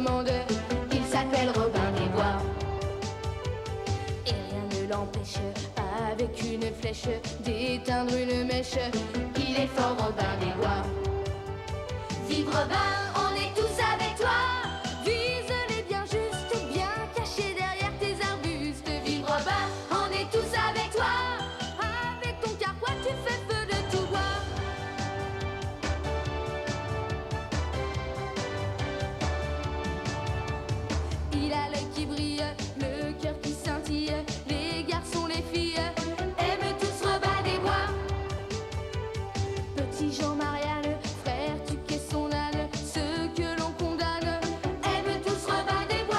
commande. Il s'appelle Robin des Bois. Et rien ne l'empêche, avec une flèche, d'éteindre une mèche. Il est fort Robin des Bois. Vive Robin, on est tous avec toi. Vise-les bien juste, bien cachés derrière tes arbustes. Vive Robin, on est tous avec toi. Avec ton carquois, tu fais feu de tout bois. Il a l'œil qui brille, le cœur qui scintille. Les garçons, les filles aiment tous Robin des Bois. Petit Jean-Marianne, frère, tu qu'es son âne. Ceux que l'on condamne aiment tous Robin des Bois.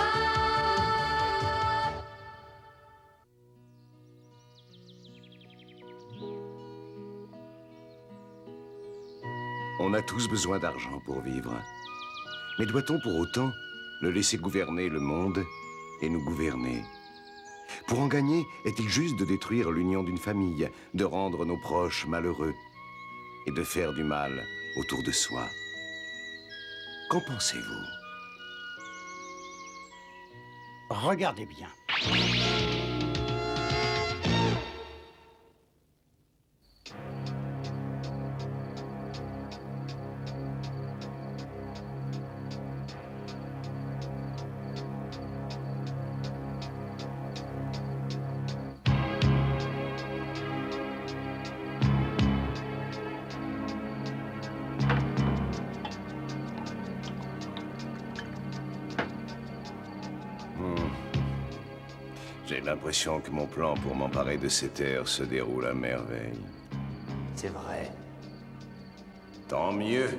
On a tous besoin d'argent pour vivre. Mais doit-on pour autant le laisser gouverner le monde et nous gouverner? Pour en gagner, est-il juste de détruire l'union d'une famille, de rendre nos proches malheureux et de faire du mal autour de soi? Qu'en pensez-vous? Regardez bien. J'ai l'impression que mon plan pour m'emparer de ces terres se déroule à merveille. C'est vrai. Tant mieux.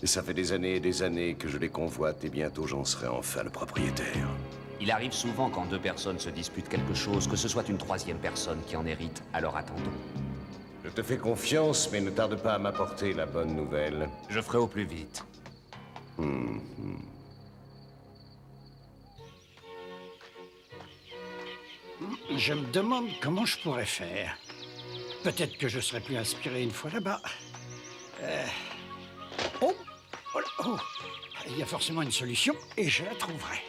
Et ça fait des années et des années que je les convoite et bientôt j'en serai enfin le propriétaire. Il arrive souvent quand deux personnes se disputent quelque chose, que ce soit une troisième personne qui en hérite, alors attendons. Je te fais confiance, mais ne tarde pas à m'apporter la bonne nouvelle. Je ferai au plus vite. Je me demande comment je pourrais faire. Peut-être que je serais plus inspiré une fois là-bas. Oh, oh, là, oh. Il y a forcément une solution et je la trouverai.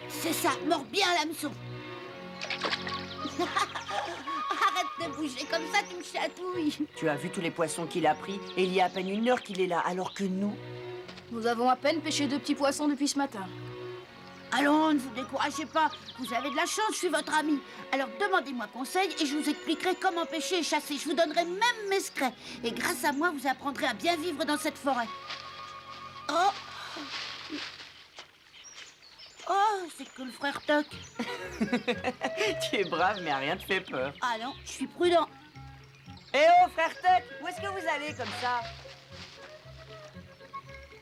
C'est ça, mords bien l'hameçon. Arrête de bouger comme ça, tu me chatouilles. Tu as vu tous les poissons qu'il a pris et il y a à peine 1 heure qu'il est là, alors que nous... Nous avons à peine pêché 2 petits poissons depuis ce matin. Allons, ne vous découragez pas. Vous avez de la chance, je suis votre ami. Alors demandez-moi conseil et je vous expliquerai comment pêcher et chasser. Je vous donnerai même mes secrets. Et grâce à moi, vous apprendrez à bien vivre dans cette forêt. Oh! Oh, c'est que le frère Toc. Tu es brave, mais rien te fait peur. Ah non, je suis prudent. Eh oh, frère Tuck, où est-ce que vous allez comme ça?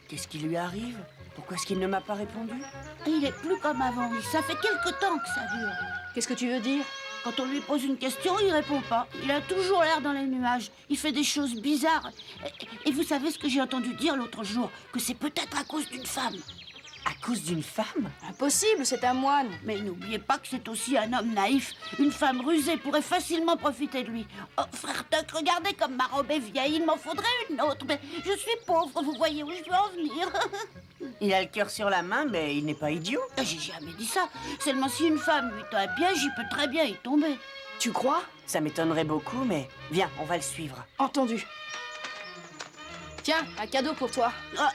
Qu'est-ce qui lui arrive? Pourquoi est-ce qu'il ne m'a pas répondu? Il est plus comme avant, oui. Ça fait quelque temps que ça dure. Qu'est-ce que tu veux dire? Quand on lui pose une question, il répond pas. Il a toujours l'air dans les nuages. Il fait des choses bizarres. Et vous savez ce que j'ai entendu dire l'autre jour? Que c'est peut-être à cause d'une femme. À cause d'une femme? Impossible, c'est un moine. Mais n'oubliez pas que c'est aussi un homme naïf. Une femme rusée pourrait facilement profiter de lui. Oh, frère Tuck, regardez comme ma robe est vieille. Il m'en faudrait une autre. Mais je suis pauvre, vous voyez où je veux en venir. Il a le cœur sur la main, mais il n'est pas idiot. J'ai jamais dit ça. Seulement si une femme lui tend un piège, il peut très bien y tomber. Tu crois? Ça m'étonnerait beaucoup, mais viens, on va le suivre. Entendu. Tiens, un cadeau pour toi. Ah.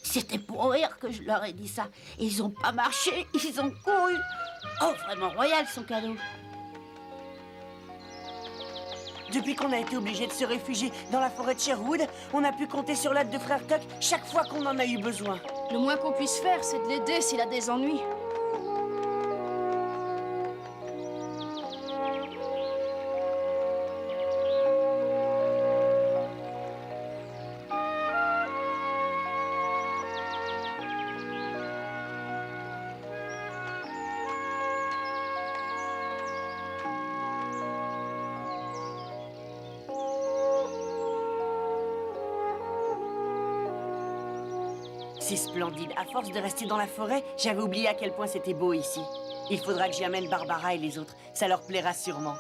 C'était pour rire que je leur ai dit ça. Ils ont pas marché, ils ont couru. Oh, vraiment royal son cadeau. Depuis qu'on a été obligé de se réfugier dans la forêt de Sherwood, on a pu compter sur l'aide de frère Tuck chaque fois qu'on en a eu besoin. Le moins qu'on puisse faire, c'est de l'aider s'il a des ennuis. C'est splendide. À force de rester dans la forêt, j'avais oublié à quel point c'était beau ici. Il faudra que j'y amène Barbara et les autres. Ça leur plaira sûrement.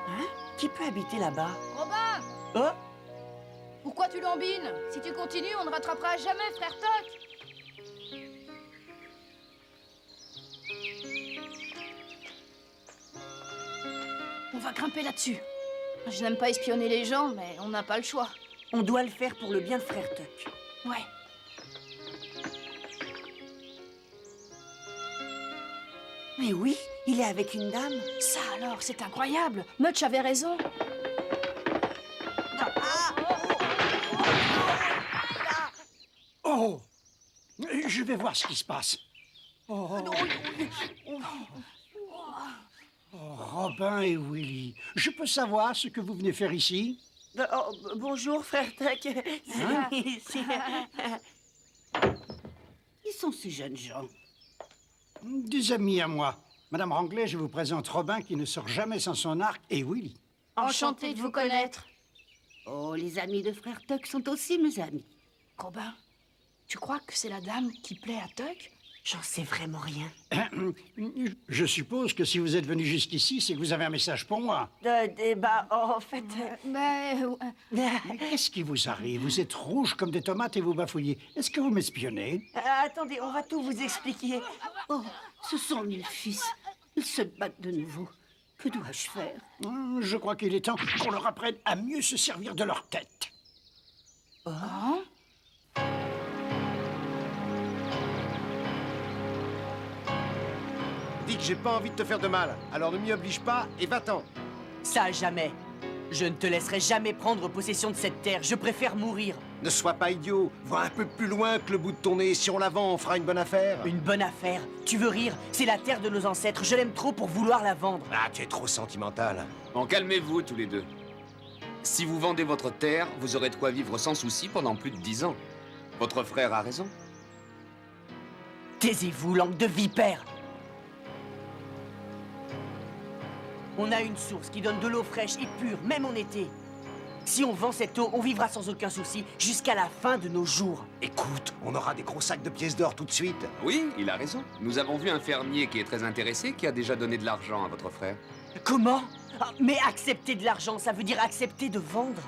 Hein? Qui peut habiter là-bas? Robin! Oh! Pourquoi tu lambines? Si tu continues, on ne rattrapera jamais, frère Toc! On va grimper là-dessus. Je n'aime pas espionner les gens, mais on n'a pas le choix. On doit le faire pour le bien de frère Tuck. Ouais. Mais oui, il est avec une dame. Ça alors, c'est incroyable. Mutch avait raison. Oh! Je vais voir ce qui se passe. Oh, Robin et Willy, je peux savoir ce que vous venez faire ici? Bonjour, frère Tuck. Hein? Ils sont ces jeunes gens. Des amis à moi. Madame Ranglais, je vous présente Robin qui ne sort jamais sans son arc et Willy. Enchanté de vous connaître. Oh, les amis de frère Tuck sont aussi mes amis. Robin, tu crois que c'est la dame qui plaît à Tuck? J'en sais vraiment rien. Je suppose que si vous êtes venu jusqu'ici, c'est que vous avez un message pour moi. En fait... Mais... Mais qu'est-ce qui vous arrive? Vous êtes rouge comme des tomates et vous bafouillez. Est-ce que vous m'espionnez? attendez, on va tout vous expliquer. Oh, ce sont mes fils. Ils se battent de nouveau. Que dois-je faire? Je crois qu'il est temps qu'on leur apprenne à mieux se servir de leur tête. Hein? Dis que j'ai pas envie de te faire de mal, alors ne m'y oblige pas et va-t'en. Ça, jamais. Je ne te laisserai jamais prendre possession de cette terre. Je préfère mourir. Ne sois pas idiot, vois un peu plus loin que le bout de ton nez. Si on la vend, on fera une bonne affaire. Une bonne affaire. Tu veux rire? C'est la terre de nos ancêtres. Je l'aime trop pour vouloir la vendre. Ah, tu es trop sentimental. Bon, calmez-vous tous les deux. Si vous vendez votre terre, vous aurez de quoi vivre sans souci pendant plus de 10 ans. Votre frère a raison. Taisez-vous, langue de vipère. On a une source qui donne de l'eau fraîche et pure, même en été. Si on vend cette eau, on vivra sans aucun souci jusqu'à la fin de nos jours. Écoute, on aura des gros sacs de pièces d'or tout de suite. Oui, il a raison. Nous avons vu un fermier qui est très intéressé, qui a déjà donné de l'argent à votre frère. Comment? Mais accepter de l'argent, ça veut dire accepter de vendre.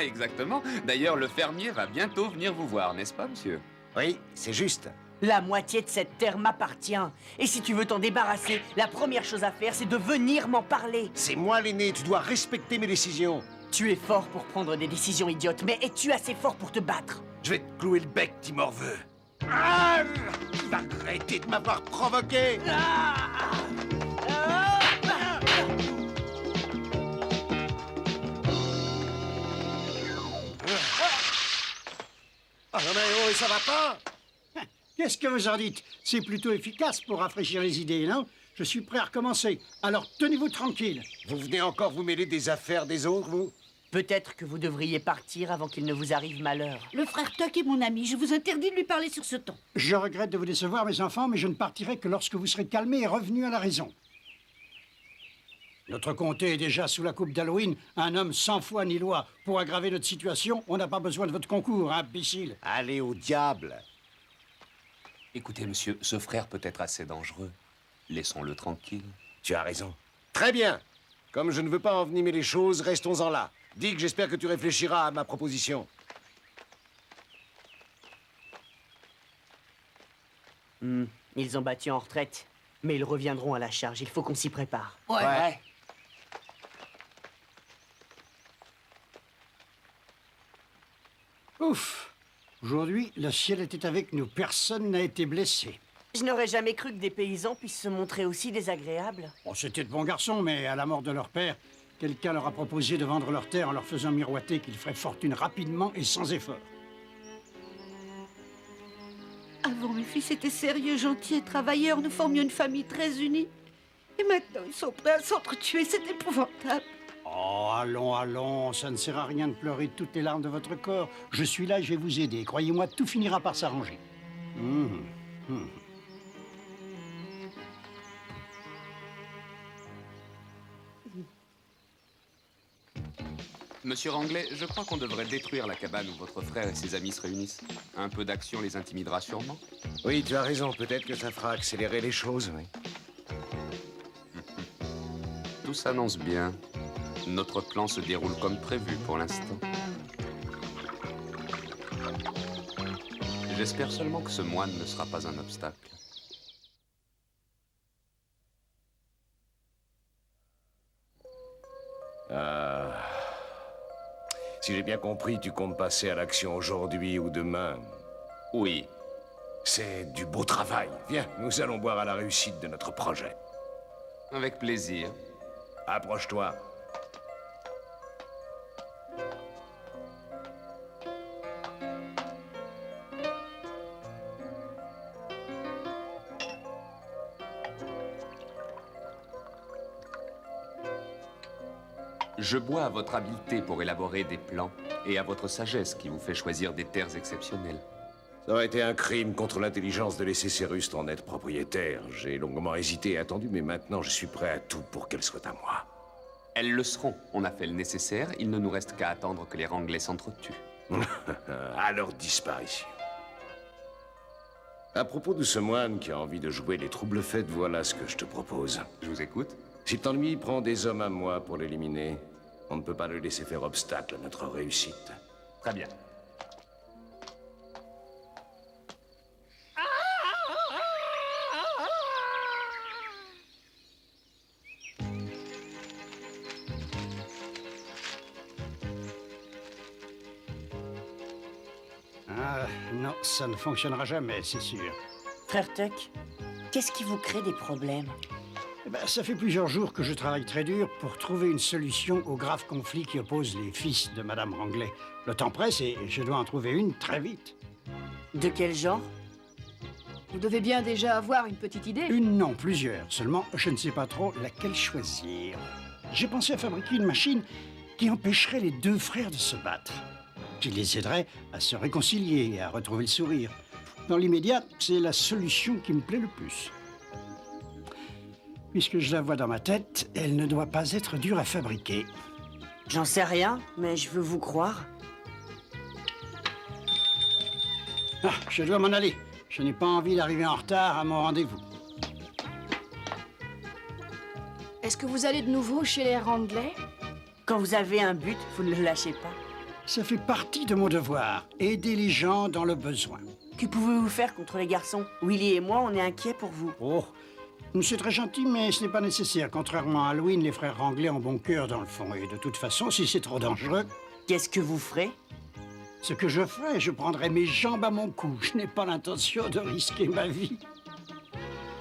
Exactement. D'ailleurs, le fermier va bientôt venir vous voir, n'est-ce pas, monsieur? Oui, c'est juste. La moitié de cette terre m'appartient. Et si tu veux t'en débarrasser, la première chose à faire, c'est de venir m'en parler. C'est moi l'aîné, tu dois respecter mes décisions. Tu es fort pour prendre des décisions idiotes, mais es-tu assez fort pour te battre? Je vais te clouer le bec, petit morveux. Ah, tu vas regretter de m'avoir provoqué. Ah non mais oh, ça va pas. Qu'est-ce que vous en dites? C'est plutôt efficace pour rafraîchir les idées, non? Je suis prêt à recommencer. Alors tenez-vous tranquille. Vous venez encore vous mêler des affaires des autres, vous? Peut-être que vous devriez partir avant qu'il ne vous arrive malheur. Le frère Tuck est mon ami. Je vous interdis de lui parler sur ce ton. Je regrette de vous décevoir, mes enfants, mais je ne partirai que lorsque vous serez calmés et revenus à la raison. Notre comté est déjà sous la coupe d'Halloween, un homme sans foi ni loi. Pour aggraver notre situation, on n'a pas besoin de votre concours, imbécile. Allez au diable. Écoutez, monsieur, ce frère peut être assez dangereux. Laissons-le tranquille. Tu as raison. Très bien. Comme je ne veux pas envenimer les choses, restons-en là. Dis que j'espère que tu réfléchiras à ma proposition. Ils ont battu en retraite, mais ils reviendront à la charge. Il faut qu'on s'y prépare. Ouais. Ouf. Aujourd'hui, le ciel était avec nous. Personne n'a été blessé. Je n'aurais jamais cru que des paysans puissent se montrer aussi désagréables. Bon, c'était de bons garçons, mais à la mort de leur père, quelqu'un leur a proposé de vendre leur terre en leur faisant miroiter qu'ils feraient fortune rapidement et sans effort. Avant, mes fils étaient sérieux, gentils et travailleurs. Nous formions une famille très unie. Et maintenant, ils sont prêts à s'entretuer. C'est épouvantable. Oh, allons, allons, ça ne sert à rien de pleurer toutes les larmes de votre corps. Je suis là et je vais vous aider. Croyez-moi, tout finira par s'arranger. Monsieur Ranglais, je crois qu'on devrait détruire la cabane où votre frère et ses amis se réunissent. Un peu d'action les intimidera sûrement. Oui, tu as raison. Peut-être que ça fera accélérer les choses, oui. Tout s'annonce bien. Notre plan se déroule comme prévu pour l'instant. J'espère seulement que ce moine ne sera pas un obstacle. Si j'ai bien compris, tu comptes passer à l'action aujourd'hui ou demain. Oui. C'est du beau travail. Viens, nous allons boire à la réussite de notre projet. Avec plaisir. Approche-toi. Je bois à votre habileté pour élaborer des plans et à votre sagesse qui vous fait choisir des terres exceptionnelles. Ça aurait été un crime contre l'intelligence de laisser ces Russes en être propriétaires. J'ai longuement hésité et attendu, mais maintenant je suis prêt à tout pour qu'elles soient à moi. Elles le seront. On a fait le nécessaire. Il ne nous reste qu'à attendre que les Ranglais s'entretuent. À leur disparition. À propos de ce moine qui a envie de jouer les troubles-fêtes, voilà ce que je te propose. Je vous écoute. Si t'ennuies, prends des hommes à moi pour l'éliminer. On ne peut pas le laisser faire obstacle à notre réussite. Très bien. Non, ça ne fonctionnera jamais, c'est sûr. Frère Tuck, qu'est-ce qui vous crée des problèmes? Eh ben, ça fait plusieurs jours que je travaille très dur pour trouver une solution au grave conflit qui oppose les fils de Madame Ranglais. Le temps presse et je dois en trouver une très vite. De quel genre? Vous devez bien déjà avoir une petite idée. Une, non, plusieurs. Seulement, je ne sais pas trop laquelle choisir. J'ai pensé à fabriquer une machine qui empêcherait les deux frères de se battre, qui les aiderait à se réconcilier et à retrouver le sourire. Dans l'immédiat, c'est la solution qui me plaît le plus. Puisque je la vois dans ma tête, elle ne doit pas être dure à fabriquer. J'en sais rien, mais je veux vous croire. Ah, je dois m'en aller. Je n'ai pas envie d'arriver en retard à mon rendez-vous. Est-ce que vous allez de nouveau chez les Ranglais? Quand vous avez un but, vous ne le lâchez pas. Ça fait partie de mon devoir, aider les gens dans le besoin. Que pouvez-vous faire contre les garçons? Willy et moi, on est inquiets pour vous. Oh, c'est très gentil, mais ce n'est pas nécessaire. Contrairement à Halloween, les frères Ranglais ont bon cœur dans le fond. Et de toute façon, si c'est trop dangereux... Qu'est-ce que vous ferez? Ce que je ferai, je prendrai mes jambes à mon cou. Je n'ai pas l'intention de risquer ma vie.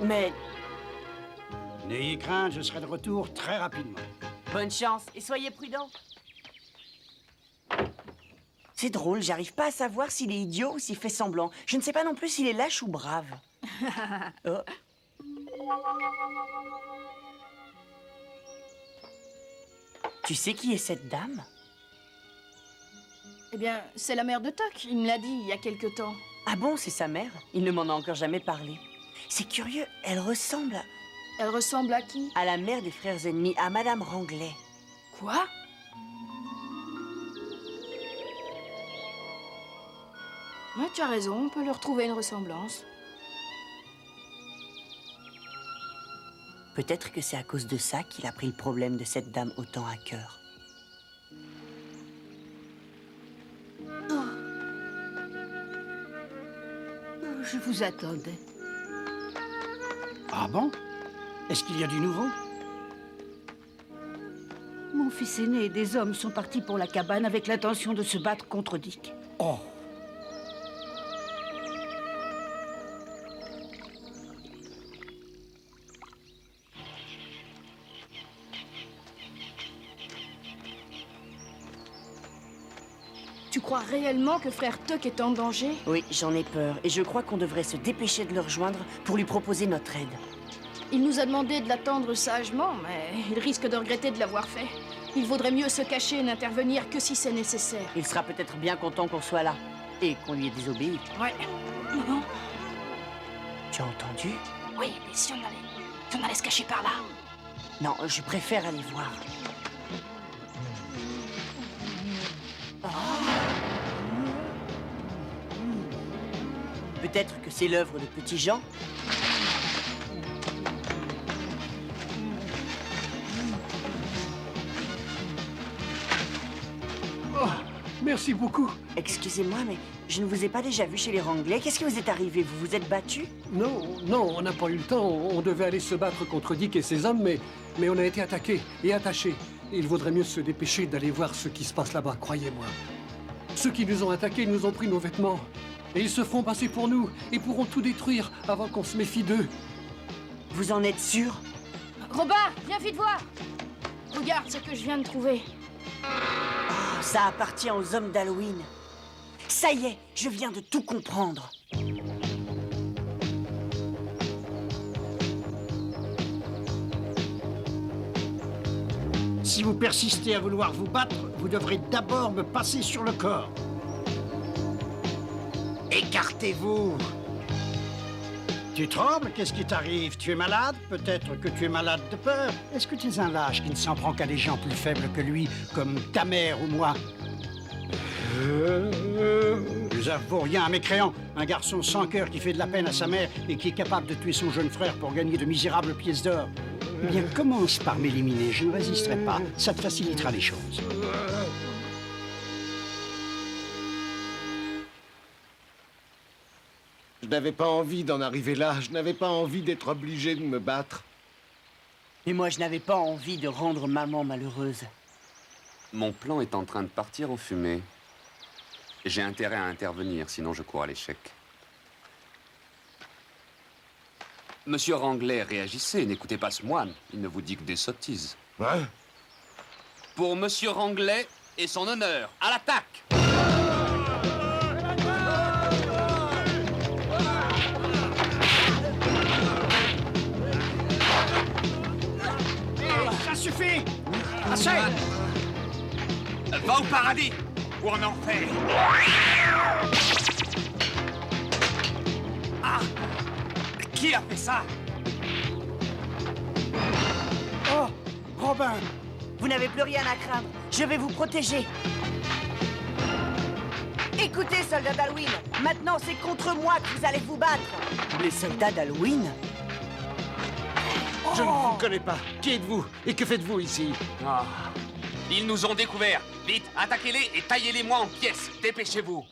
Mais N'ayez crainte, je serai de retour très rapidement. bonne chance et soyez prudents. C'est drôle, j'arrive pas à savoir s'il est idiot ou s'il fait semblant. Je ne sais pas non plus s'il est lâche ou brave. Oh. Tu sais qui est cette dame? Eh bien, c'est la mère de Tuck. Il me l'a dit il y a quelque temps. Ah bon, c'est sa mère? Il ne m'en a encore jamais parlé. C'est curieux, elle ressemble Elle ressemble à qui? à la mère des frères ennemis, à Madame Ranglais. Quoi? Ouais, tu as raison, on peut leur trouver une ressemblance. Peut-être que c'est à cause de ça qu'il a pris le problème de cette dame autant à cœur. Je vous attendais. Ah bon? Est-ce qu'il y a du nouveau? Mon fils aîné et des hommes sont partis pour la cabane avec l'intention de se battre contre Dick. Oh! Tu crois réellement que frère Tuck est en danger? Oui, j'en ai peur. Et je crois qu'on devrait se dépêcher de le rejoindre pour lui proposer notre aide. Il nous a demandé de l'attendre sagement, mais il risque de regretter de l'avoir fait. Il vaudrait mieux se cacher et n'intervenir que si c'est nécessaire. Il sera peut-être bien content qu'on soit là. Et qu'on lui ait désobéi. Ouais. Non. Tu as entendu? Oui, mais si on allait se cacher par là. Non, je préfère aller voir. Peut-être que c'est l'œuvre de petits gens. Merci beaucoup. Excusez-moi, mais je ne vous ai pas déjà vu chez les Ranglais. Qu'est-ce qui vous est arrivé? Vous vous êtes battu? Non, on n'a pas eu le temps. On devait aller se battre contre Dick et ses hommes, mais on a été attaqués et attachés. Il vaudrait mieux se dépêcher d'aller voir ce qui se passe là-bas, croyez-moi. Ceux qui nous ont attaqués nous ont pris nos vêtements. Et ils se feront passer pour nous et pourront tout détruire avant qu'on se méfie d'eux. Vous en êtes sûr? Robin, viens vite voir. Regarde ce que je viens de trouver. Oh, ça appartient aux hommes d'Halloween. Ça y est, je viens de tout comprendre. Si vous persistez à vouloir vous battre, vous devrez d'abord me passer sur le corps. Écartez-vous! Tu trembles? Qu'est-ce qui t'arrive? Tu es malade? Peut-être que tu es malade de peur. Est-ce que tu es un lâche qui ne s'en prend qu'à des gens plus faibles que lui, comme ta mère ou moi? Nous avons rien à mécréant. Un garçon sans cœur qui fait de la peine à sa mère et qui est capable de tuer son jeune frère pour gagner de misérables pièces d'or. Eh bien, commence par m'éliminer. Je ne résisterai pas. Ça te facilitera les choses. Je n'avais pas envie d'en arriver là. Je n'avais pas envie d'être obligé de me battre. Et moi, je n'avais pas envie de rendre maman malheureuse. Mon plan est en train de partir en fumée. J'ai intérêt à intervenir, sinon je cours à l'échec. Monsieur Ranglais, réagissez, n'écoutez pas ce moine. Il ne vous dit que des sottises. Hein? Pour Monsieur Ranglais et son honneur, à l'attaque! Ça suffit! Assez! Va au paradis ou en enfer! Ah! Qui a fait ça? Oh! Robin! Vous n'avez plus rien à craindre. Je vais vous protéger. Écoutez, soldats d'Halloween. Maintenant, c'est contre moi que vous allez vous battre. Les soldats d'Halloween? Je ne vous connais pas. Qui êtes-vous? Et que faites-vous ici? Ah. Ils nous ont découverts. Vite, attaquez-les et taillez-les-moi en pièces. Dépêchez-vous.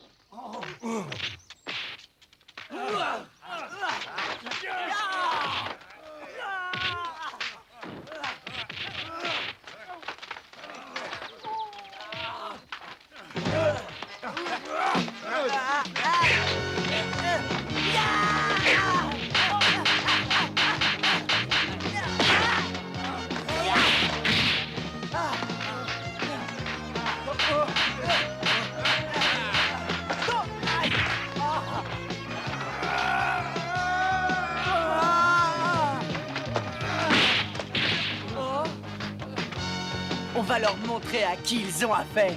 On va leur montrer à qui ils ont affaire.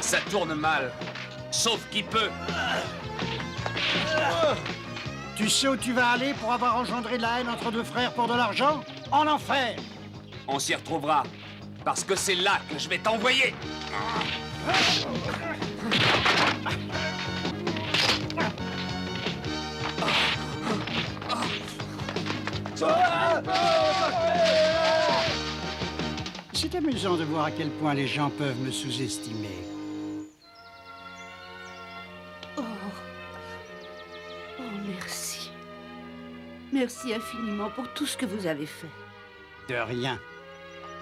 Ça tourne mal. Sauf qui peut. Tu sais où tu vas aller pour avoir engendré de la haine entre deux frères pour de l'argent? En enfer! On s'y retrouvera. Parce que c'est là que je vais t'envoyer. C'est amusant de voir à quel point les gens peuvent me sous-estimer. Oh, merci. Merci infiniment pour tout ce que vous avez fait. De rien.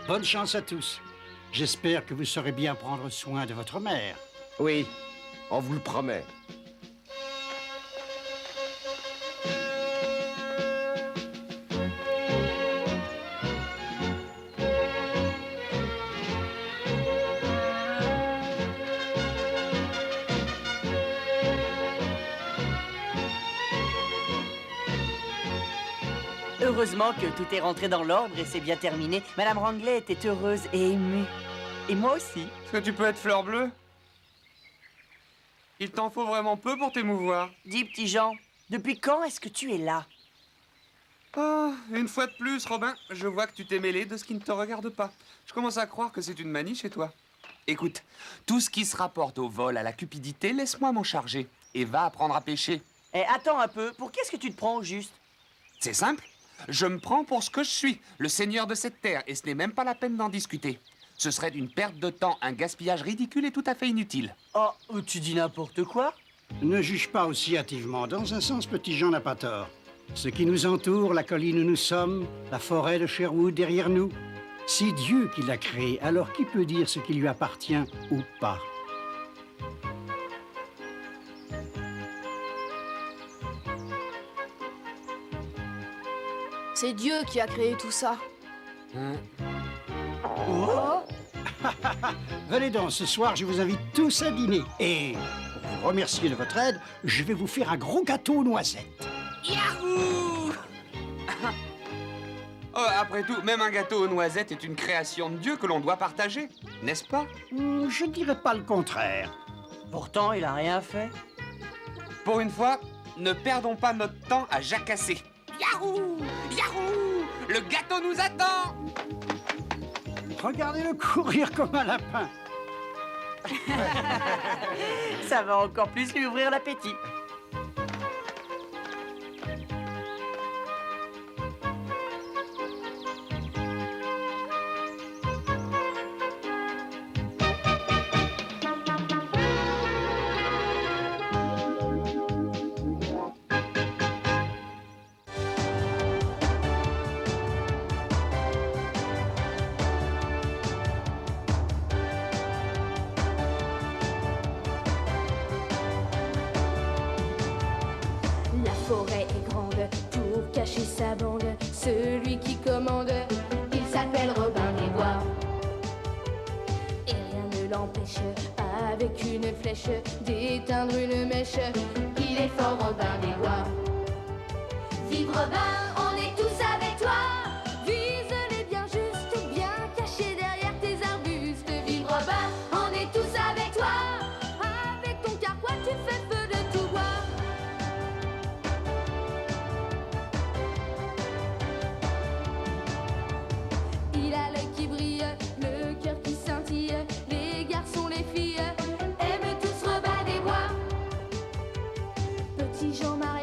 Bonne chance à tous. J'espère que vous saurez bien prendre soin de votre mère. Oui, on vous le promet. Heureusement que tout est rentré dans l'ordre et c'est bien terminé. Madame Ranglais était heureuse et émue. Et moi aussi. Est-ce que tu peux être fleur bleue? Il t'en faut vraiment peu pour t'émouvoir. Dis, petit Jean, Depuis quand est-ce que tu es là? Ah, une fois de plus, Robin, je vois que tu t'es mêlé de ce qui ne te regarde pas. Je commence à croire que c'est une manie chez toi. Écoute, tout ce qui se rapporte au vol, à la cupidité, laisse-moi m'en charger. Et va apprendre à pêcher. Eh, attends un peu, pour qu'est-ce que tu te prends au juste? C'est simple. Je me prends pour ce que je suis, le seigneur de cette terre, et ce n'est même pas la peine d'en discuter. Ce serait d'une perte de temps, un gaspillage ridicule et tout à fait inutile. Oh, tu dis n'importe quoi? Ne juge pas aussi hâtivement. Dans un sens, petit Jean n'a pas tort. Ce qui nous entoure, la colline où nous sommes, la forêt de Sherwood derrière nous, c'est Dieu qui l'a créé. Alors qui peut dire ce qui lui appartient ou pas? C'est Dieu qui a créé tout ça. Oh. Venez donc, ce soir, je vous invite tous à dîner. Et pour vous remercier de votre aide, je vais vous faire un gros gâteau aux noisettes. Yahoo! Oh, après tout, même un gâteau aux noisettes est une création de Dieu que l'on doit partager, n'est-ce pas? Je ne dirais pas le contraire. Pourtant, il a rien fait. Pour une fois, ne perdons pas notre temps à jacasser. Yahoo! Yahoo! Le gâteau nous attend! Regardez-le courir comme un lapin. Ça va encore plus lui ouvrir l'appétit. La forêt est grande pour cacher sa bande. Celui qui commande, il s'appelle Robin des Bois. Et rien ne l'empêche, avec une flèche, d'éteindre une mèche. Il est fort Robin des Bois. Vive Robin, on est tous avec toi. Vise-les bien juste, bien cachés derrière tes arbustes. Vive Robin, on est tous avec toi. Avec ton carquois, tu fais feu de tout bois. Il a l'œil qui brille, le cœur qui scintille. Les garçons, les filles aiment tous Robin des Bois. Petit Jean-Marie